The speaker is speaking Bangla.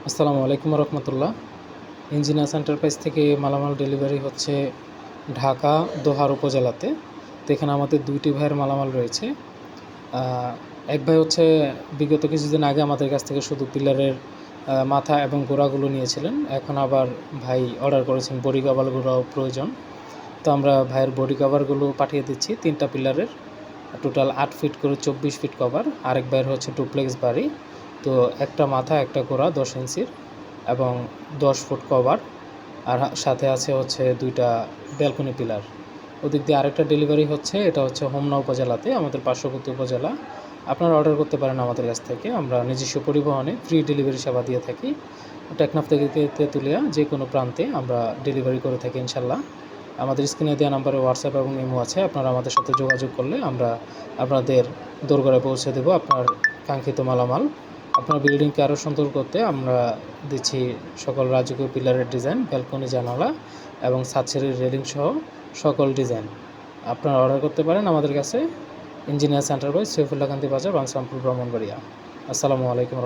আসসালামু আলাইকুম রহমতুল্লাহ। ইঞ্জিনিয়ার্স এন্টারপ্রাইজ থেকে মালামাল ডেলিভারি হচ্ছে ঢাকা দোহার উপজেলাতে। তো এখানে আমাদের দুইটি ভাইয়ের মালামাল রয়েছে। এক ভাই হচ্ছে বিগত কিছুদিন আগে আমাদের কাছ থেকে শুধু পিলারের মাথা এবং গোড়াগুলো নিয়েছিলেন। এখন আবার ভাই অর্ডার করেছেন বডি কভারগুলোও প্রয়োজন। তো আমরা ভাইয়ের বডি কভারগুলো পাঠিয়ে দিচ্ছি 3টা পিলারের, টোটাল 8 ফিট করে 24 ফিট কভার। আরেক ভাইয়ের হচ্ছে ডুপ্লেক্স বাড়ি, তো একটা মাথা একটা গোড়া 10 ইঞ্চির এবং 10 ফুট কভার, আর সাথে আছে হচ্ছে 2টা ব্যালকনি পিলার। ওদিক দিয়ে আরেকটা ডেলিভারি হচ্ছে, এটা হচ্ছে হোমনা উপজেলাতে, আমাদের পার্শ্ববর্তী উপজেলা। আপনারা অর্ডার করতে পারেন আমাদের কাছ থেকে। আমরা নিজস্ব পরিবহনে ফ্রি ডেলিভারি সেবা দিয়ে থাকি। টেকনাফ থেকে তেঁতুলিয়া যে কোনো প্রান্তে আমরা ডেলিভারি করে থাকি ইনশাল্লাহ। আমাদের স্ক্রিনে দেওয়া নাম্বারে হোয়াটসঅ্যাপ এবং ইমো আছে। আপনারা আমাদের সাথে যোগাযোগ করলে আমরা আপনাদের দোরগোড়ায় পৌঁছে দেবো আপনার কাঙ্ক্ষিত মালামাল। আপনার বিল্ডিংকে আরও সুন্দর করতে আমরা দিচ্ছি সকল রাজকীয় পিলারের ডিজাইন, ব্যালকনি, জানালা এবং ছাদসিঁড়ির রেলিং সহ সকল ডিজাইন। আপনারা অর্ডার করতে পারেন আমাদের কাছে। ইঞ্জিনিয়ার্স এন্টারপ্রাইজ, সৈফুল্লাহ কান্তি বাজার, বানসামপুর, ব্রাহ্মণবাড়িয়া। আসসালামু আলাইকুম।